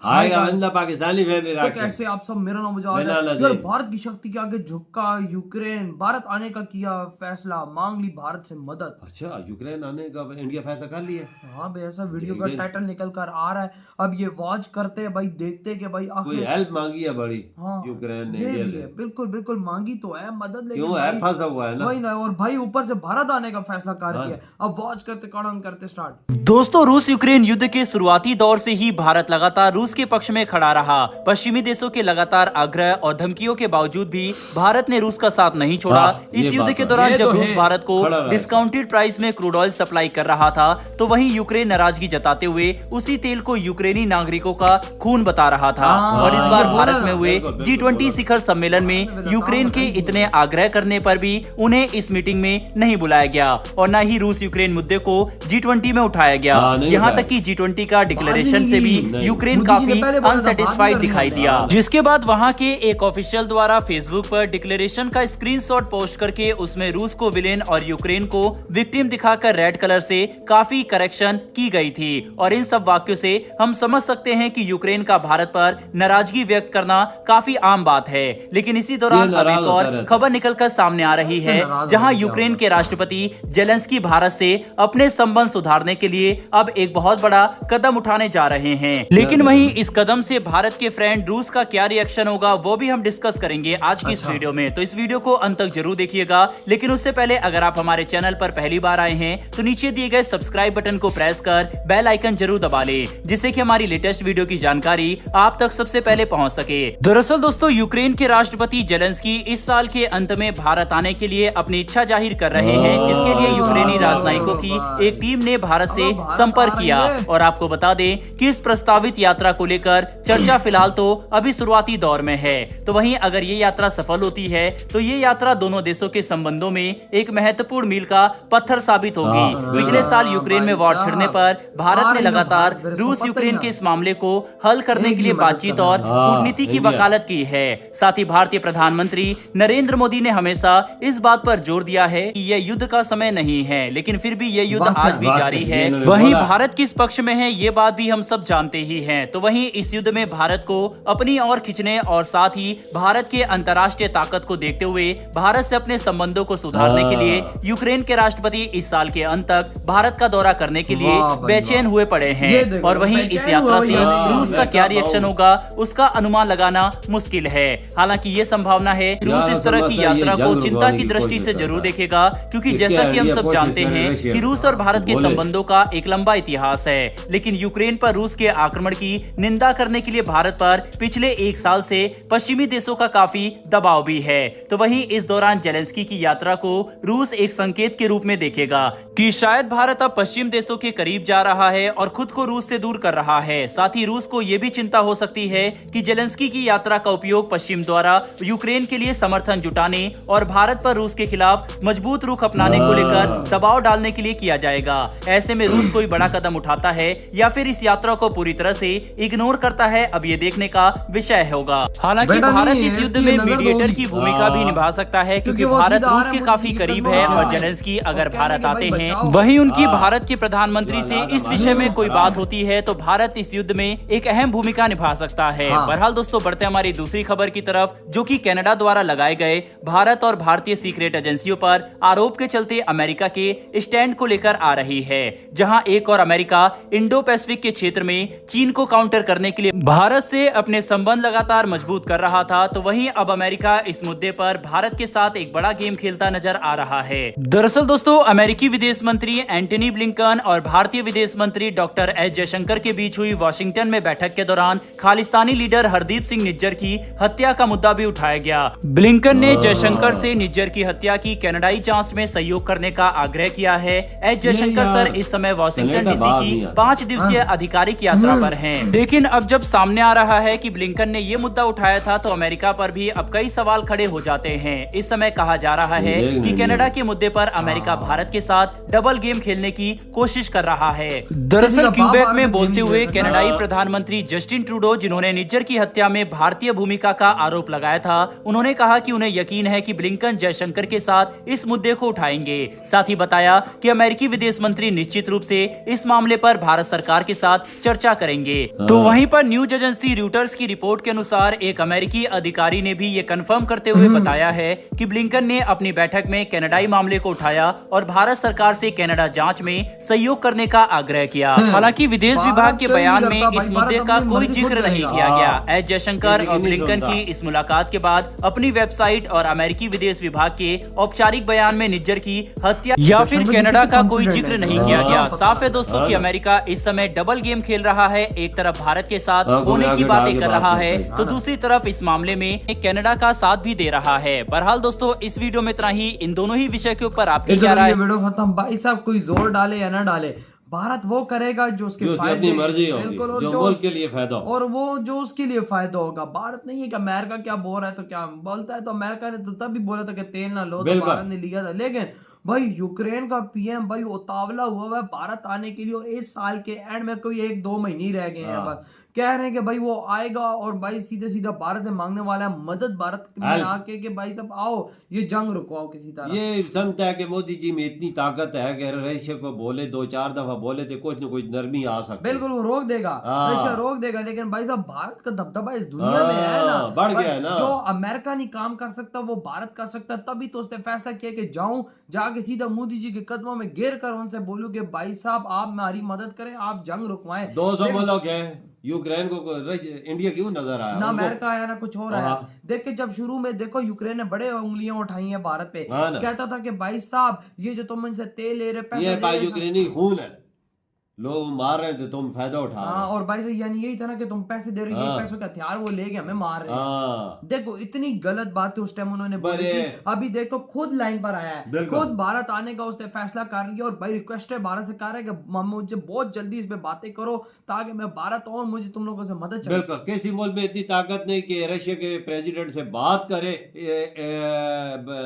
आएगा बंदा पाकिस्तानी फैमिली तो कैसे आप सब, मेरा नाम मुजाहिद है। यार भारत की शक्ति के आगे झुका यूक्रेन, भारत आने का किया फैसला, मांग ली भारत से मदद। अच्छा, यूक्रेन आने का इंडिया फैसला कर लिया। हाँ भाई, ऐसा वीडियो का टाइटल निकल कर आ रहा है। अब ये वॉच करते हैं भाई, देखते हैं कि भाई कोई हेल्प मांगी है बड़ी। हाँ, यूक्रेन ने ये इंडिया भी से है, बिल्कुल बिल्कुल मांगी तो है मदद, लेकिन क्यों है, फंसा हुआ है ना। वही ना, और भाई ऊपर से भारत आने का फैसला कर दिया। अब वॉच करते करते स्टार्ट। दोस्तों, रूस यूक्रेन युद्ध के शुरुआती दौर से ही भारत लगातार रूस के पक्ष में खड़ा रहा। पश्चिमी देशों के लगातार आग्रह और धमकियों के बावजूद भी भारत ने रूस का साथ नहीं छोड़ा। इस युद्ध के दौरान जब रूस भारत को डिस्काउंटेड प्राइस में क्रूड ऑयल सप्लाई कर रहा था, तो वहीं यूक्रेन नाराजगी जताते हुए उसी तेल को यूक्रेनी नागरिकों का खून बता रहा था। और इस बार भारत में हुए G20 शिखर सम्मेलन में यूक्रेन के इतने आग्रह करने पर भी उन्हें इस मीटिंग में नहीं बुलाया गया और न ही रूस यूक्रेन मुद्दे को G20 में उठाया गया। यहाँ तक कि G20 का डिक्लेरेशन से भी यूक्रेन काफी अनसेटिस्फाइड दिखाई दिया, जिसके बाद वहाँ के एक ऑफिशियल द्वारा फेसबुक पर डिक्लेरेशन का स्क्रीनशॉट पोस्ट करके उसमें रूस को विलेन और यूक्रेन को विक्टिम दिखाकर रेड कलर से काफी करेक्शन की गई थी। और इन सब वाक्यों से हम समझ सकते हैं कि यूक्रेन का भारत पर नाराजगी व्यक्त करना काफी आम बात है। लेकिन इसी दौरान अब एक और खबर निकलकर सामने आ रही है, जहां यूक्रेन के राष्ट्रपति जेलेंस्की भारत से अपने संबंध सुधारने के लिए अब एक बहुत बड़ा कदम उठाने जा रहे हैं। लेकिन वहीं इस कदम से भारत के फ्रेंड रूस का क्या रिएक्शन होगा, वो भी हम डिस्कस करेंगे आज की इस वीडियो में। तो इस वीडियो को अंत तक जरूर देखिएगा। लेकिन उससे पहले अगर आप हमारे चैनल पर पहली बार आए हैं तो नीचे दिए गए सब्सक्राइब बटन को प्रेस कर बेल आइकन जरूर दबा ले, जिससे कि हमारी लेटेस्ट वीडियो की जानकारी आप तक सबसे पहले पहुंच सके। दरअसल दोस्तों, यूक्रेन के राष्ट्रपति जेलेंस्की इस साल के अंत में भारत आने के लिए अपनी इच्छा जाहिर कर रहे हैं, जिसके लिए यूक्रेनी राजनयिकों की एक टीम ने भारत से संपर्क किया। और आपको बता दें कि इस प्रस्तावित यात्रा को लेकर चर्चा फिलहाल तो अभी शुरुआती दौर में है। तो वहीं अगर ये यात्रा सफल होती है तो ये यात्रा दोनों देशों के संबंधों में एक महत्वपूर्ण मील का पत्थर साबित होगी। पिछले साल यूक्रेन में वॉर छिड़ने पर भारत ने लगातार रूस यूक्रेन के इस मामले को हल करने के लिए बातचीत और कूटनीति की वकालत की है। साथ ही भारतीय प्रधानमंत्री नरेंद्र मोदी ने हमेशा इस बात पर जोर दिया है कि यह युद्ध का समय नहीं है, लेकिन फिर भी यह युद्ध आज भी जारी है। वहीं भारत किस पक्ष में है ये बात भी हम सब जानते ही हैं। तो वहीं इस युद्ध में भारत को अपनी ओर खींचने और साथ ही भारत के अंतर्राष्ट्रीय ताकत को देखते हुए भारत से अपने संबंधों को सुधारने के लिए यूक्रेन के राष्ट्रपति इस साल के अंत तक भारत का दौरा करने के लिए बेचैन हुए पड़े हैं। और वहीं इस यात्रा से रूस का क्या रिएक्शन होगा उसका अनुमान लगाना मुश्किल है। हालांकि ये संभावना है रूस इस तरह की यात्रा को चिंता की दृष्टि से जरूर देखेगा, क्योंकि जैसा कि हम सब जानते हैं कि रूस और भारत के संबंधों का एक लंबा इतिहास है। लेकिन यूक्रेन पर रूस के आक्रमण की निंदा करने के लिए भारत पर पिछले एक साल से पश्चिमी देशों का काफी दबाव भी है। तो वहीं इस दौरान जेलेंस्की की यात्रा को रूस एक संकेत के रूप में देखेगा कि शायद भारत अब पश्चिम देशों के करीब जा रहा है और खुद को रूस से दूर कर रहा है। साथ ही रूस को यह भी चिंता हो सकती है कि जेलेंस्की की यात्रा का उपयोग पश्चिम द्वारा यूक्रेन के लिए समर्थन जुटाने और भारत पर रूस के खिलाफ मजबूत रुख अपनाने को लेकर दबाव डालने के लिए किया जाएगा। ऐसे में रूस कोई बड़ा कदम उठाता है या फिर इस यात्रा को पूरी तरह से इग्नोर करता है, अब ये देखने का विषय होगा। हालांकि भारत इस युद्ध में मीडिएटर की भूमिका भी निभा सकता है, क्योंकि भारत रूस के काफी करीब है और जेलेंस्की अगर भारत आते हैं, वहीं उनकी भारत के प्रधानमंत्री से इस विषय में कोई बात होती है तो भारत इस युद्ध में एक अहम भूमिका निभा सकता है। बहरहाल दोस्तों, बढ़ते हमारी दूसरी खबर की तरफ, जो कि कनाडा द्वारा लगाए गए भारत और भारतीय सीक्रेट एजेंसियों पर आरोप के चलते अमेरिका के स्टैंड को लेकर आ रही है। जहां एक और अमेरिका इंडो पैसिफिक के क्षेत्र में चीन को काउंटर करने के लिए भारत से अपने संबंध लगातार मजबूत कर रहा था, तो वहीं अब अमेरिका इस मुद्दे पर भारत के साथ एक बड़ा गेम खेलता नजर आ रहा है। दरअसल दोस्तों, अमेरिकी विदेश मंत्री एंटनी ब्लिंकन और भारतीय विदेश मंत्री डॉक्टर एस जयशंकर के बीच हुई वाशिंगटन में बैठक के दौरान खालिस्तानी लीडर हरदीप सिंह निज्जर की हत्या का मुद्दा भी उठाया गया। ब्लिंकन ने जयशंकर से निज्जर की हत्या की कनाडाई जांच में सहयोग करने का आग्रह किया है। एस जयशंकर सर इस समय वाशिंगटन डीसी की 5 दिवसीय आधिकारिक यात्रा पर हैं। लेकिन अब जब सामने आ रहा है कि ब्लिंकन ने ये मुद्दा उठाया था, तो अमेरिका पर भी अब कई सवाल खड़े हो जाते हैं। इस समय कहा जा रहा है कि कनाडा के मुद्दे पर अमेरिका भारत के साथ डबल गेम खेलने की कोशिश कर रहा है। दरअसल क्यूबेक में बोलते हुए कनाडाई प्रधानमंत्री जस्टिन ट्रूडो, जिन्होंने निज्जर की हत्या में भारतीय भूमिका का आरोप लगाया था, उन्होंने कहा कि उन्हें यकीन है कि ब्लिंकन जयशंकर के साथ इस मुद्दे को उठाएंगे। साथ ही बताया कि अमेरिकी विदेश मंत्री निश्चित रूप से इस मामले पर भारत सरकार के साथ चर्चा करेंगे। तो तो वहीं पर न्यूज एजेंसी रॉयटर्स की रिपोर्ट के अनुसार एक अमेरिकी अधिकारी ने भी ये कंफर्म करते हुए बताया है कि ब्लिंकन ने अपनी बैठक में कनाडाई मामले को उठाया और भारत सरकार से कनाडा जांच में सहयोग करने का आग्रह किया। हालांकि विदेश विभाग के बयान में इस मुद्दे का कोई जिक्र नहीं किया गया। एस जयशंकर और ब्लिंकन की इस मुलाकात के बाद अपनी वेबसाइट और अमेरिकी विदेश विभाग के औपचारिक बयान में निज्जर की हत्या या फिर कनाडा का कोई जिक्र नहीं किया गया। साफ है दोस्तों कि अमेरिका इस समय डबल गेम खेल रहा है। एक तरफ भारत के साथ होने की बातें कर रहा है तो दूसरी तरफ इस मामले में कनाडा का साथ भी दे रहा है। बहरहाल दोस्तों इस वीडियो में इतना ही। इन दोनों ही विषय के ऊपर आपकी क्या राय है? वीडियो खत्म। भाई साहब कोई जोर डाले या ना डाले, भारत वो करेगा जो उसके फायदे, मर्जी होगी, जो मुल्क के लिए फायदा और वो जो उसके लिए फायदा होगा। भारत नहीं है कि अमेरिका क्या बोल रहा है तो क्या बोलता है। तो अमेरिका ने तो तब भी बोला था कि तेल ना लो, तो भारत ने लिया था। लेकिन भाई यूक्रेन का पीएम भाई उतावला हुआ है भारत आने के लिए और इस साल के एंड में कोई 1-2 महीने ही रह गए हैं। बस कह रहे हैं कि भाई वो आएगा और भाई सीधे सीधा भारत से मांगने वाला है मदद भारत में आके कि भाई सब आओ ये जंग रुकवाओ किसी तरह। ये समझता है कि मोदी जी में इतनी ताकत है कि रशिया को बोले 2-4 दफा बोले तो कुछ न कुछ नरमी आ सकती है। बिल्कुल वो रोक देगा, रशिया रोक देगा। लेकिन भाई साहब भारत का दबदबा इस दुनिया में है ना, बढ़ गया है ना। जो अमेरिका नहीं काम कर सकता वो भारत कर सकता है। तभी तो उसने फैसला किया कि जाऊं जाके सीधा मोदी जी के कदमों में गिर कर उनसे बोलूं कि भाई साहब आप हमारी मदद करें, आप जंग रुकवाएं। 200 मुल्क है, यूक्रेन को इंडिया क्यों नजर आया? ना अमेरिका आया ना कुछ और आया। देख के जब शुरू में देखो यूक्रेन ने बड़े उंगलियां उठाई हैं भारत पे, कहता था कि भाई साहब ये जो तुम इनसे तेल ले रहे पैसे ये भाई यूक्रेनी खून है, लोग मार रहे थे तुम फायदा उठा रहे। और भाई से यानी यही था ना कि तुम पैसे दे रहे हो, ये पैसों के हथियार वो लेके हमें मार रहे हैं। देखो इतनी गलत बात उस टाइम उन्होंने बोली थी। अभी देखो खुद लाइन पर आया है, खुद भारत आने का उसने फैसला कर लिया। और भाई रिक्वेस्ट है भारत से कर रहा है कि मुझे बहुत जल्दी इस पे बातें करो ताकि मैं भारत और मुझे तुम लोगों से मदद चाहिए। बिल्कुल किसी मुल्क में इतनी ताकत नहीं कि रशिया के प्रेसिडेंट से बात करे।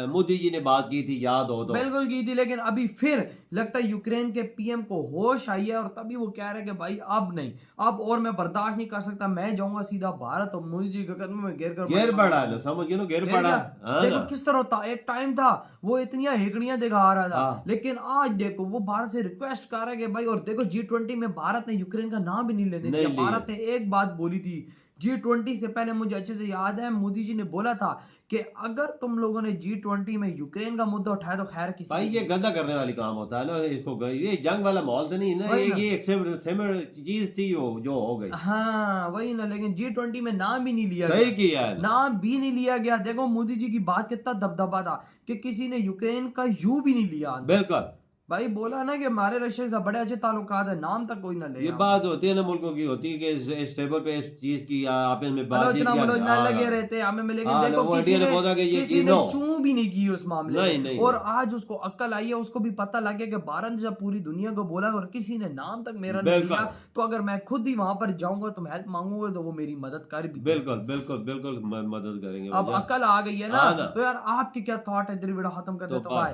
मोदी जी ने बात की थी, याद हो तो? बिल्कुल की थी। लेकिन अभी फिर लगता है यूक्रेन के पीएम को होश आई है और तभी वो कह रहे हैं कि भाई अब नहीं, अब और मैं बर्दाश्त नहीं कर सकता, मैं जाऊंगा सीधा भारत और मोदी जी के कदमों में गिर पड़ा है। समझिए ना, गिर पड़ा। देखो किस तरह था, एक टाइम था वो इतनी हेकड़ियां दिखा रहा था, लेकिन आज देखो वो भारत से रिक्वेस्ट कर रहा है कि भाई। और देखो G20 में भारत ने यूक्रेन का नाम भी नहीं लेने दिया। भारत ने एक बात बोली थी G20 से पहले, मुझे अच्छे से याद है, मोदी जी ने बोला था कि अगर तुम लोगों ने G20 में यूक्रेन का मुद्दा उठाया तो खैर किसी भाई ये गंदा करने वाली काम होता है ना। इसको ये जंग वाला माहौल तो नहीं ना, ये एक चीज थी जो हो गई। हाँ वही ना। लेकिन G20 में नाम भी नहीं लिया, सही किया, नाम भी नहीं लिया गया। देखो मोदी जी की बात कितना दबदबा था कि किसी ने यूक्रेन का यू भी नहीं लिया। बिल्कुल भाई बोला ना कि हमारे रशिया से बड़े अच्छे ताल्लुकात है, नाम तक कोई ना ले। ये बात होती है ना मुल्कों की, होती है कि इस टेबल पे इस चीज की आपस में बातचीत लगे रहते हैं हमें। लेकिन देखो किसी ने चू भी नहीं की उस मामले में। और आज उसको अक्ल आई है, उसको भी पता लग गया कि भारत जब पूरी दुनिया को बोला और किसी ने नाम तक मेरा नहीं लिया, तो अगर मैं खुद ही वहां पर जाऊंगा तुम हेल्प मांगोगे तो वो मेरी मदद कर भी। बिल्कुल बिल्कुल बिल्कुल मदद करेंगे। अब अकल आ गई है ना। तो यार आपकी क्या थॉट है? वीडियो खत्म कर दे तो